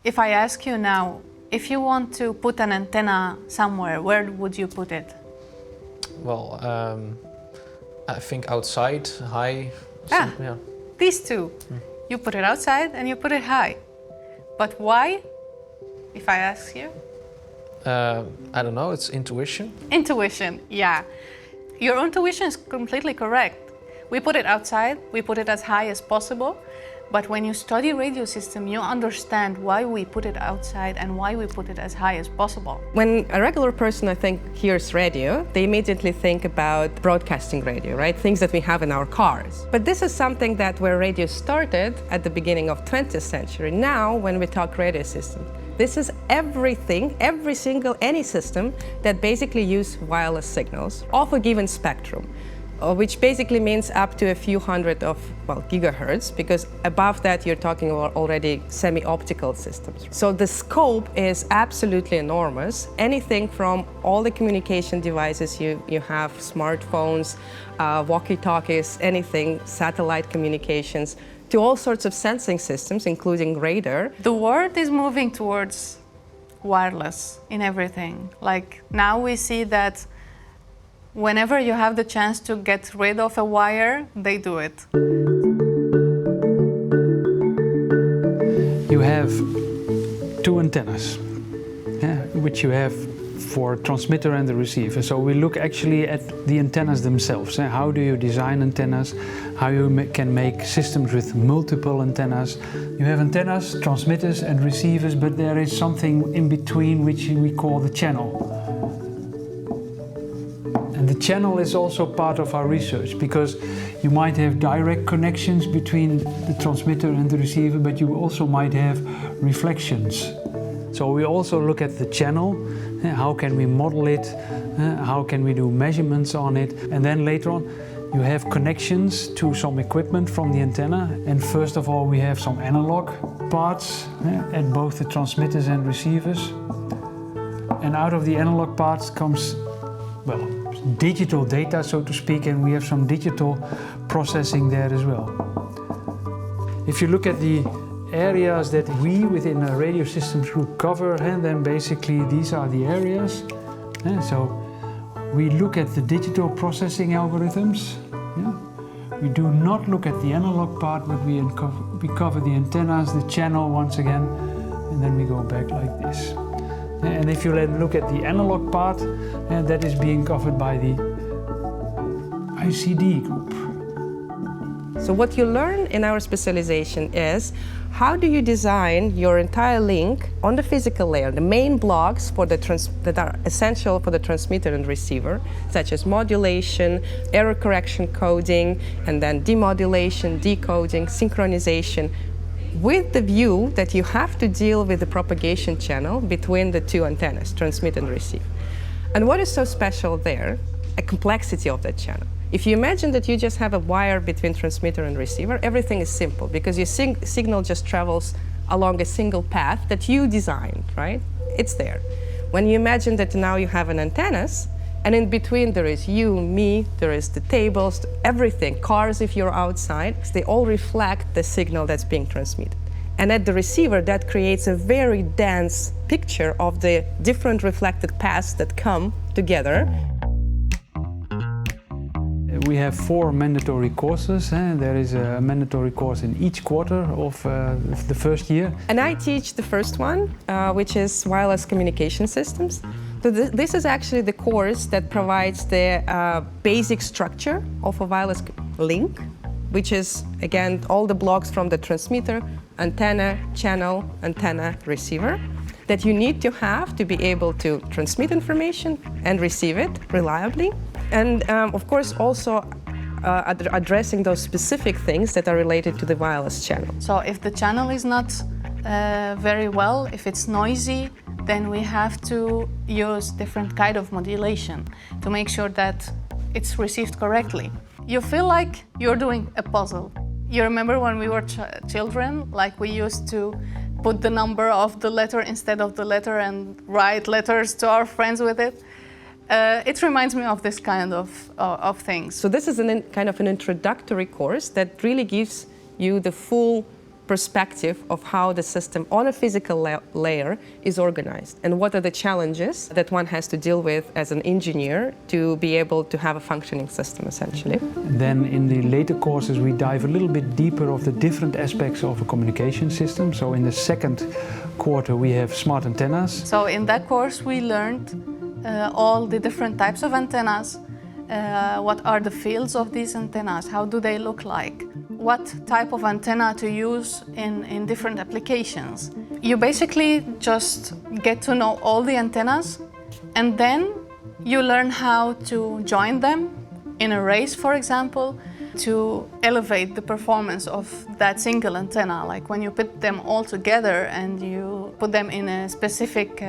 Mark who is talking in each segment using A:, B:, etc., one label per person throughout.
A: If I ask you now, if you want to put an antenna somewhere, where would you put it?
B: Well, I think outside, high. Yeah.
A: These two. You put it outside and you put it high. But why, if I ask you?
B: I don't know, it's intuition.
A: Intuition, yeah. Your intuition is completely correct. We put it outside, we put it as high as possible, but when you study radio system, you understand why we put it outside and why we put it as high as possible.
C: When a regular person, I think, hears radio, they immediately think about broadcasting radio, right? Things that we have in our cars. But this is something that where radio started at the beginning of 20th century. Now, when we talk radio system, this is everything, any system that basically use wireless signals of a given spectrum, which basically means up to a few hundred of, gigahertz, because above that you're talking about already semi-optical systems. So the scope is absolutely enormous. Anything from all the communication devices you have, smartphones, walkie-talkies, anything, satellite communications, to all sorts of sensing systems, including radar.
A: The world is moving towards wireless in everything. Like now we see that whenever you have the chance to get rid of a wire, they do it.
D: You have two antennas, which you have for transmitter and the receiver. So we look actually at the antennas themselves. How do you design antennas? How you can make systems with multiple antennas. You have antennas, transmitters and receivers, but there is something in between which we call the channel. And the channel is also part of our research, because you might have direct connections between the transmitter and the receiver, but you also might have reflections. So we also look at the channel, how can we model it, how can we do measurements on it, and then later on you have connections to some equipment from the antenna, and first of all we have some analog parts at both the transmitters and receivers, and out of the analog parts comes, digital data, so to speak, and we have some digital processing there as well. If you look at the areas that we within a radio systems group cover, and then basically these are the areas. So we look at the digital processing algorithms. We do not look at the analog part, but we cover the antennas, the channel once again, and then we go back like this. And if you then look at the analog part, that is being covered by the ICD group.
C: So what you learn in our specialization is how do you design your entire link on the physical layer, the main blocks for that are essential for the transmitter and receiver, such as modulation, error correction coding, and then demodulation, decoding, synchronization, with the view that you have to deal with the propagation channel between the two antennas, transmit and receive. And what is so special there? A complexity of that channel. If you imagine that you just have a wire between transmitter and receiver, everything is simple because your signal just travels along a single path that you designed, right? It's there. When you imagine that now you have an antennas, and in between there is you, me, there is the tables, everything, cars if you're outside, they all reflect the signal that's being transmitted. And at the receiver, that creates a very dense picture of the different reflected paths that come together.
D: We have 4 mandatory courses. There is a mandatory course in each quarter of the first year.
C: And I teach the first one, which is wireless communication systems. So this is actually the course that provides the basic structure of a wireless link, which is, again, all the blocks from the transmitter, antenna, channel, antenna, receiver, that you need to have to be able to transmit information and receive it reliably. And of course also addressing those specific things that are related to the wireless channel.
A: So if the channel is not very well, if it's noisy, then we have to use different kind of modulation to make sure that it's received correctly. You feel like you're doing a puzzle. You remember when we were children, like we used to put the number of the letter instead of the letter and write letters to our friends with it? It reminds me of this kind of things.
C: So this is kind of an introductory course that really gives you the full perspective of how the system on a physical layer is organized and what are the challenges that one has to deal with as an engineer to be able to have a functioning system, essentially.
D: Then in the later courses we dive a little bit deeper of the different aspects of a communication system. So in the second quarter we have smart antennas.
A: So in that course we learned all the different types of antennas, what are the fields of these antennas, how do they look like, what type of antenna to use in different applications. You basically just get to know all the antennas, and then you learn how to join them in arrays, for example, to elevate the performance of that single antenna. Like when you put them all together and you put them in a specific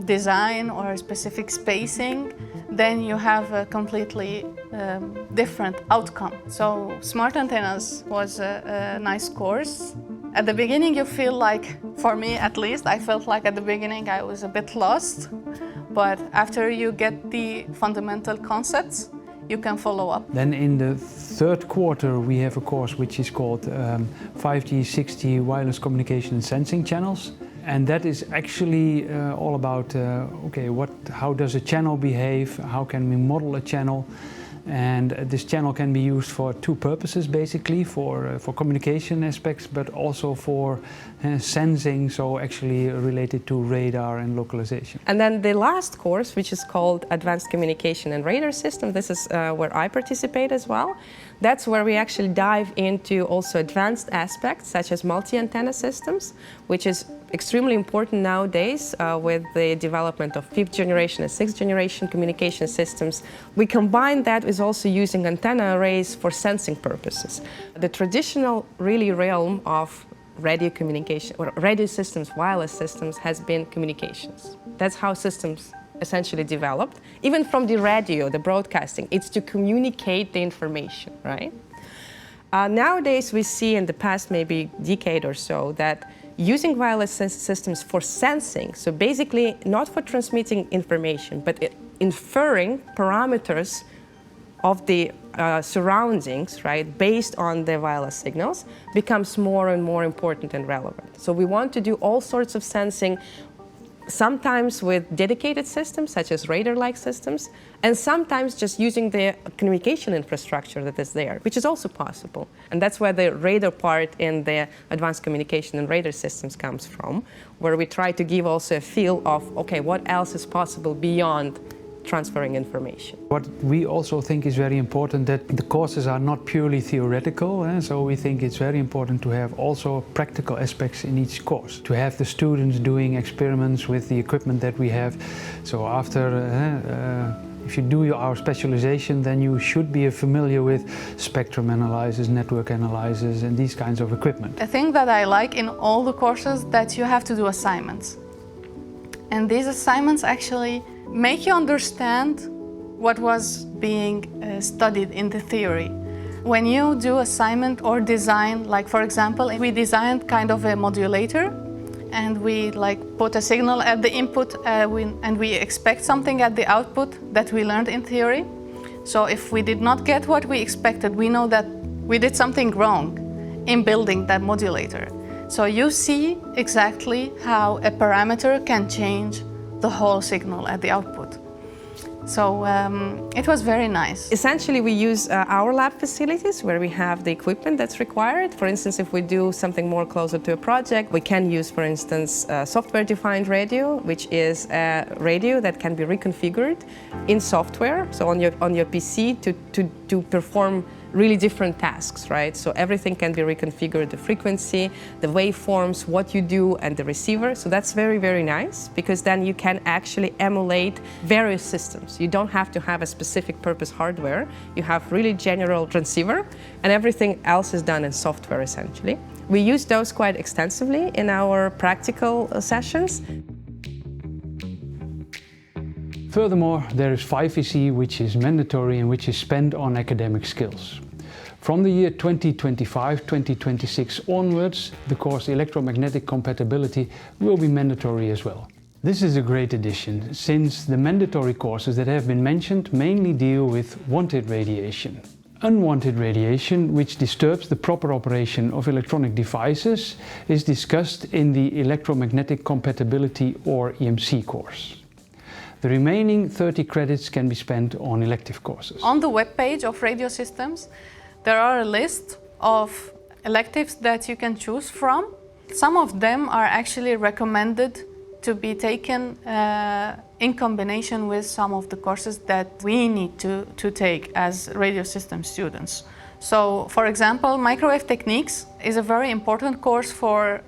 A: design or a specific spacing, then you have a completely different outcome. So smart antennas was a nice course. At the beginning you feel like, for me at least, I felt like at the beginning I was a bit lost, but after you get the fundamental concepts, you can follow up.
D: Then in the third quarter we have a course which is called 5G, 6G wireless communication and sensing channels. And that is actually all about, how does a channel behave, how can we model a channel. And this channel can be used for two purposes, basically, for communication aspects, but also for sensing, so actually related to radar and localization.
C: And then the last course, which is called Advanced Communication and Radar System, this is where I participate as well. That's where we actually dive into also advanced aspects, such as multi-antenna systems, which is extremely important nowadays with the development of 5th generation and 6th generation communication systems. We combine that with also using antenna arrays for sensing purposes. The traditional really realm of radio communication, or radio systems, wireless systems, has been communications. That's how systems essentially developed. Even from the radio, the broadcasting, it's to communicate the information, right? Nowadays we see in the past maybe decade or so that using wireless systems for sensing, so basically not for transmitting information, but inferring parameters of the surroundings, right, based on the wireless signals, becomes more and more important and relevant. So we want to do all sorts of sensing, sometimes with dedicated systems, such as radar-like systems, and sometimes just using the communication infrastructure that is there, which is also possible. And that's where the radar part in the advanced communication and radar systems comes from, where we try to give also a feel of, okay, what else is possible beyond transferring information.
D: What we also think is very important, that the courses are not purely theoretical, so we think it's very important to have also practical aspects in each course, to have the students doing experiments with the equipment that we have. So after if you do our specialization, then you should be familiar with spectrum analysis, network analysis, and these kinds of equipment.
A: The thing that I like in all the courses, that you have to do assignments. And these assignments actually make you understand what was being studied in the theory. When you do assignment or design, like for example, we designed kind of a modulator, and we put a signal at the input and we expect something at the output that we learned in theory. So if we did not get what we expected, we know that we did something wrong in building that modulator. So you see exactly how a parameter can change the whole signal at the output. So it was very nice.
C: Essentially, we use our lab facilities where we have the equipment that's required. For instance, if we do something more closer to a project, we can use, for instance, software-defined radio, which is a radio that can be reconfigured in software, so on your PC to perform really different tasks, right? So everything can be reconfigured, the frequency, the waveforms, what you do, and the receiver. So that's very, very nice, because then you can actually emulate various systems. You don't have to have a specific purpose hardware. You have really general transceiver, and everything else is done in software, essentially. We use those quite extensively in our practical sessions.
D: Furthermore, there is 5VC, which is mandatory and which is spent on academic skills. From the year 2025-2026 onwards, the course Electromagnetic Compatibility will be mandatory as well. This is a great addition, since the mandatory courses that have been mentioned mainly deal with wanted radiation. Unwanted radiation, which disturbs the proper operation of electronic devices, is discussed in the Electromagnetic Compatibility or EMC course. The remaining 30 credits can be spent on elective courses.
A: On the webpage of Radio Systems, there are a list of electives that you can choose from. Some of them are actually recommended to be taken in combination with some of the courses that we need to take as radio system students. So, for example, microwave techniques is a very important course for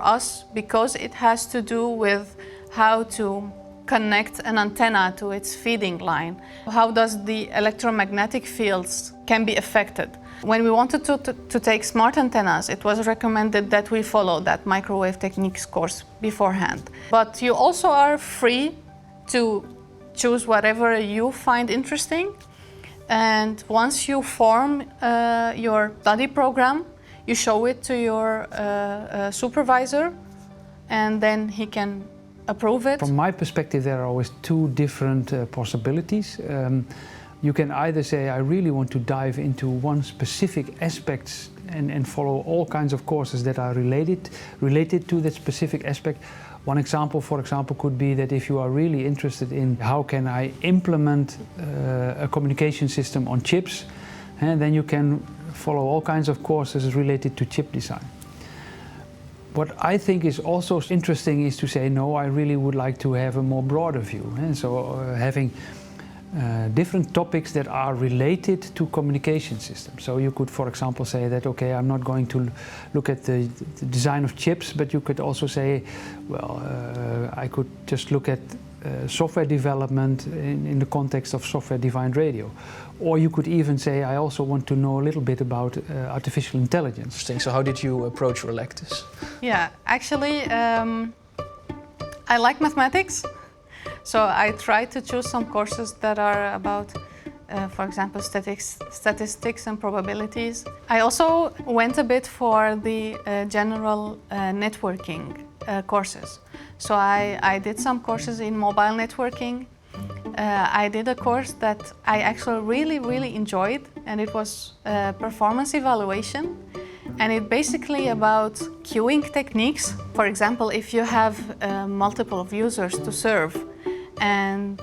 A: us because it has to do with how to connect an antenna to its feeding line. How does the electromagnetic fields can be affected? When we wanted to take smart antennas, it was recommended that we follow that microwave techniques course beforehand. But you also are free to choose whatever you find interesting. And once you form your study program, you show it to your supervisor, and then he can approve it.
D: From my perspective, there are always two different possibilities. You can either say, I really want to dive into one specific aspect and follow all kinds of courses that are related to that specific aspect. One example, for example, could be that if you are really interested in how can I implement a communication system on chips, then you can follow all kinds of courses related to chip design. What I think is also interesting is to say, no, I really would like to have a more broader view. So having different topics that are related to communication systems. So you could, for example, say that, okay, I'm not going to look at the design of chips, but you could also say, well, I could just look at software development in the context of software-defined radio. Or you could even say, I also want to know a little bit about artificial intelligence.
B: Interesting. So how did you approach your electives?
A: Yeah, actually, I like mathematics. So I try to choose some courses that are about, for example, statistics and probabilities. I also went a bit for the general networking courses. So I did some courses in mobile networking. I did a course that I actually really enjoyed, and it was performance evaluation. And it's basically about queuing techniques. For example, if you have multiple of users to serve, and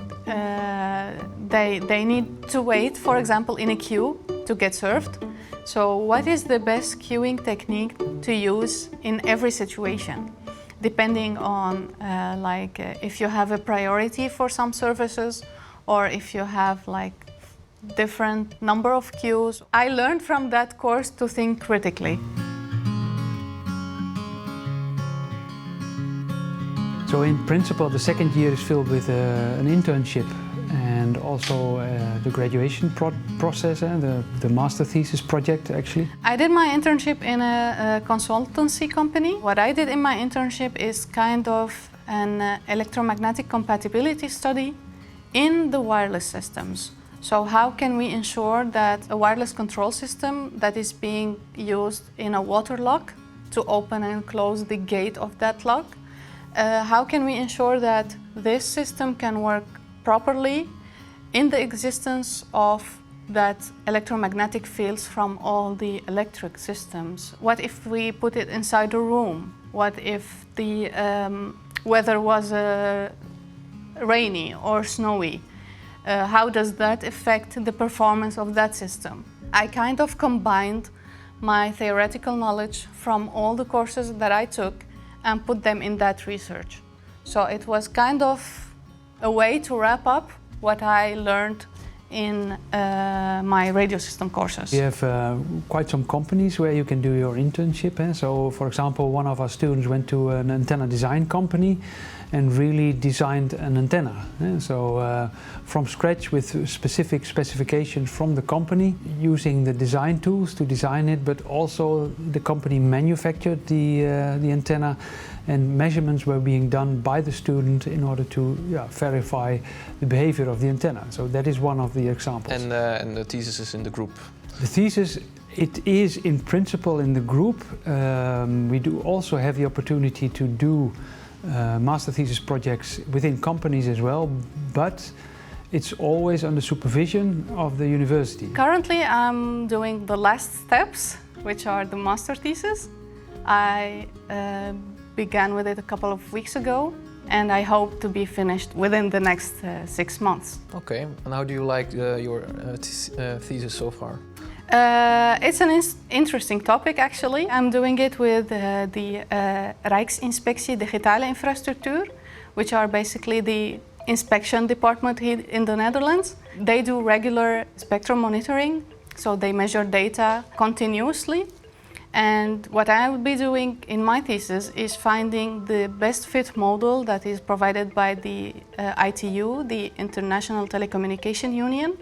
A: they need to wait, for example, in a queue to get served. So what is the best queuing technique to use in every situation? Depending on if you have a priority for some services, or if you have different number of queues. I learned from that course to think critically.
D: So in principle, the second year is filled with an internship and also the graduation process, the master thesis project actually.
A: I did my internship in a consultancy company. What I did in my internship is kind of an electromagnetic compatibility study in the wireless systems. So how can we ensure that a wireless control system that is being used in a water lock to open and close the gate of that lock, how can we ensure that this system can work properly in the existence of that electromagnetic fields from all the electric systems? What if we put it inside a room? What if the weather was rainy or snowy? How does that affect the performance of that system? I kind of combined my theoretical knowledge from all the courses that I took and put them in that research. So it was kind of a way to wrap up what I learned in my radio system courses.
D: We have quite some companies where you can do your internship. So, for example, one of our students went to an antenna design company and really designed an antenna. So from scratch with specific specifications from the company, using the design tools to design it, but also the company manufactured the antenna, and measurements were being done by the student in order to verify the behavior of the antenna. So that is one of the examples.
B: And the thesis is in the group?
D: The thesis, it is in principle in the group. We do also have the opportunity to do master thesis projects within companies as well, but it's always under supervision of the university.
A: Currently, I'm doing the last steps, which are the master thesis. I began with it a couple of weeks ago, and I hope to be finished within the next 6 months.
B: Okay, and how do you like your thesis so far?
A: It's an interesting topic, actually. I'm doing it with the Rijksinspectie Digitale Infrastructuur, which are basically the inspection department here in the Netherlands. They do regular spectrum monitoring, so they measure data continuously. And what I will be doing in my thesis is finding the best fit model that is provided by the ITU, the International Telecommunication Union.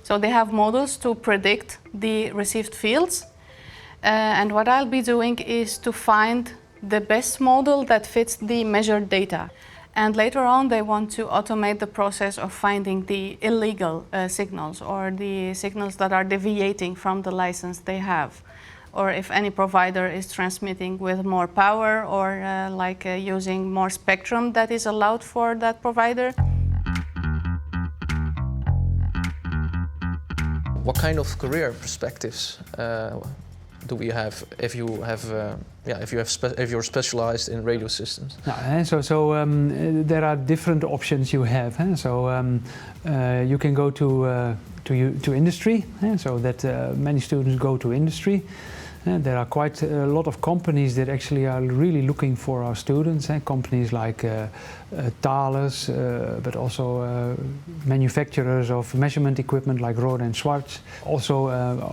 A: So they have models to predict the received fields. And what I'll be doing is to find the best model that fits the measured data. And later on, they want to automate the process of finding the illegal signals or the signals that are deviating from the license they have. Or if any provider is transmitting with more power or using more spectrum that is allowed for that provider.
B: What kind of career perspectives do we have if you're specialized in radio systems?
D: There are different options you have. You can go to industry, so that many students go to industry. There are quite a lot of companies that actually are really looking for our students. Companies like Thales, but also manufacturers of measurement equipment like Rohde & Schwarz. Also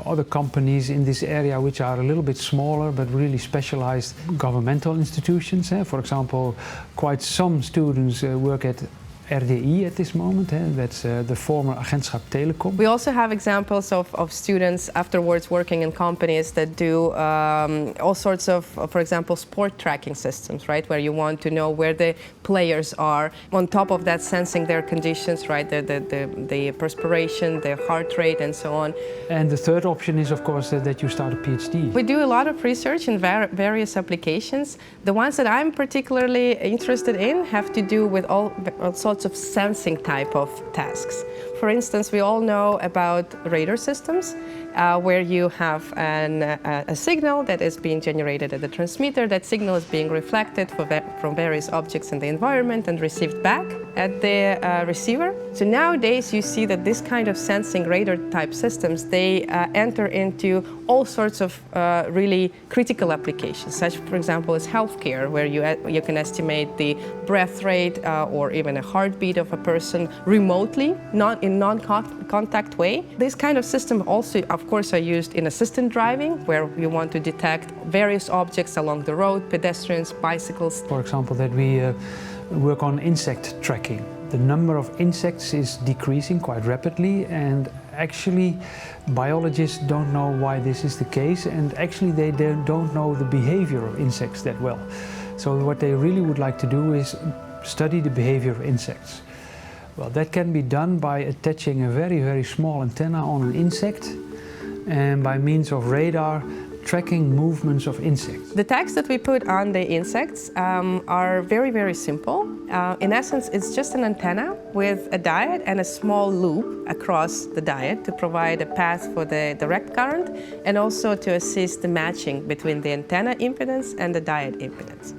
D: other companies in this area which are a little bit smaller but really specialized governmental institutions. For example, quite some students work at RDI at this moment, that's the former Agentschap Telecom.
C: We also have examples of students afterwards working in companies that do all sorts of, for example, sport tracking systems, right? Where you want to know where the players are. On top of that, sensing their conditions, right? The perspiration, their heart rate, and so on.
D: And the third option is, of course, that you start a PhD.
C: We do a lot of research in various applications. The ones that I'm particularly interested in have to do with all sorts of sensing type of tasks. For instance, we all know about radar systems, where you have a signal that is being generated at the transmitter. That signal is being reflected from various objects in the environment and received back at the receiver. So nowadays you see that this kind of sensing radar type systems, they enter into all sorts of really critical applications, such for example as healthcare, where you can estimate the breath rate or even a heartbeat of a person remotely, not in non-contact way. This kind of system also, of course, are used in assistant driving, where you want to detect various objects along the road, pedestrians, bicycles.
D: For example, that we work on insect tracking. The number of insects is decreasing quite rapidly, and actually biologists don't know why this is the case, and actually they don't know the behavior of insects that well. So what they really would like to do is study the behavior of insects. Well, that can be done by attaching a very, very small antenna on an insect and by means of radar tracking movements of insects.
C: The tags that we put on the insects are very, very simple. In essence, it's just an antenna with a diode and a small loop across the diode to provide a path for the direct current and also to assist the matching between the antenna impedance and the diode impedance.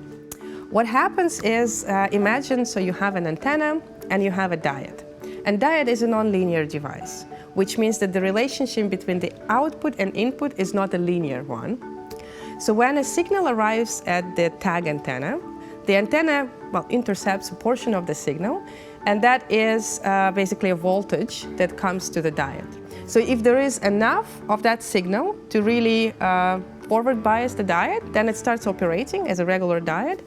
C: What happens is, imagine, so you have an antenna and you have a diode. And diode is a nonlinear device, which means that the relationship between the output and input is not a linear one. So when a signal arrives at the tag antenna, the antenna intercepts a portion of the signal, and that is basically a voltage that comes to the diode. So if there is enough of that signal to really forward bias the diode, then it starts operating as a regular diode.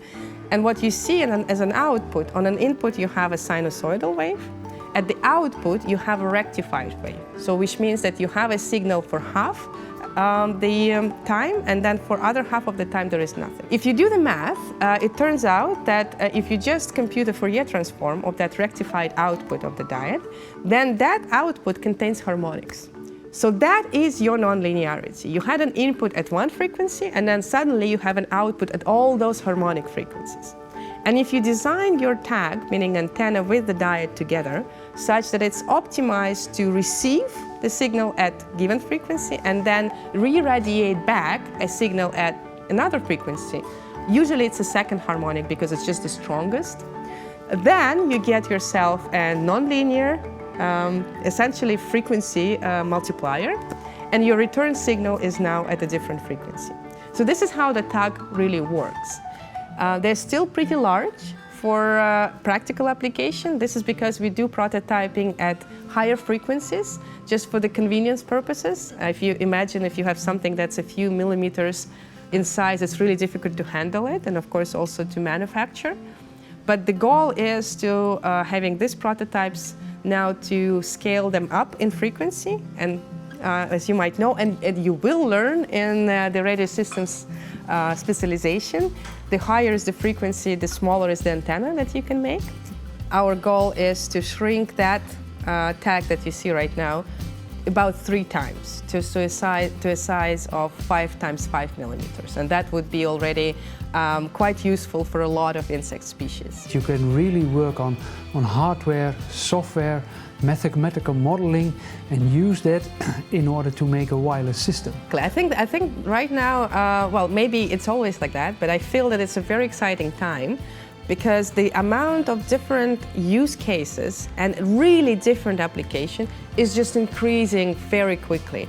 C: And what you see as an output, on an input you have a sinusoidal wave. At the output you have a rectified wave, so which means that you have a signal for half the time, and then for other half of the time there is nothing. If you do the math, it turns out that if you just compute a Fourier transform of that rectified output of the diode, then that output contains harmonics. So that is your nonlinearity. You had an input at one frequency, and then suddenly you have an output at all those harmonic frequencies. And if you design your tag, meaning antenna with the diode together, such that it's optimized to receive the signal at given frequency and then re-radiate back a signal at another frequency. Usually it's a second harmonic because it's just the strongest. Then you get yourself a nonlinear, essentially frequency multiplier, and your return signal is now at a different frequency. So this is how the tag really works. They're still pretty large for practical application. This is because we do prototyping at higher frequencies, just for the convenience purposes. If you imagine if you have something that's a few millimeters in size, it's really difficult to handle it, and of course also to manufacture. But the goal is to having these prototypes now to scale them up in frequency, and as you might know, and you will learn in the radio systems specialization, the higher is the frequency, the smaller is the antenna that you can make. Our goal is to shrink that tag that you see right now about 3 times to a size of 5 times 5 millimeters, and that would be already quite useful for a lot of insect species.
D: You can really work on hardware, software, mathematical modeling, and use that in order to make a wireless system.
C: I think right now, well, maybe it's always like that, but I feel that it's a very exciting time because the amount of different use cases and really different application is just increasing very quickly.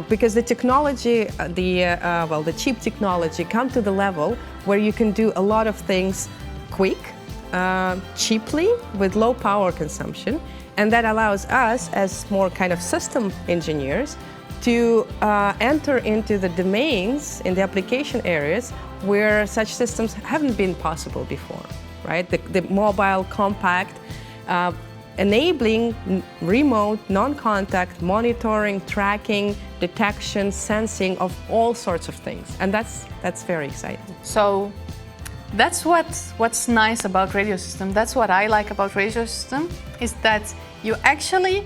C: Because the technology, the cheap technology, come to the level where you can do a lot of things quick, cheaply, with low power consumption, and that allows us as more kind of system engineers to enter into the domains in the application areas where such systems haven't been possible before, right? The mobile, compact, enabling remote, non-contact monitoring, tracking, detection, sensing of all sorts of things, and that's very exciting.
A: So that's what's nice about radio system. That's what I like about radio system, is that you actually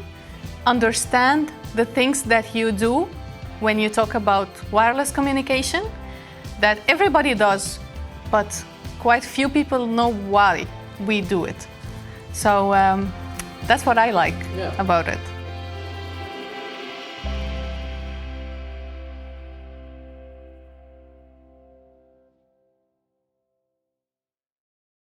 A: understand the things that you do when you talk about wireless communication, that everybody does, but quite few people know why we do it. So that's what I like about it.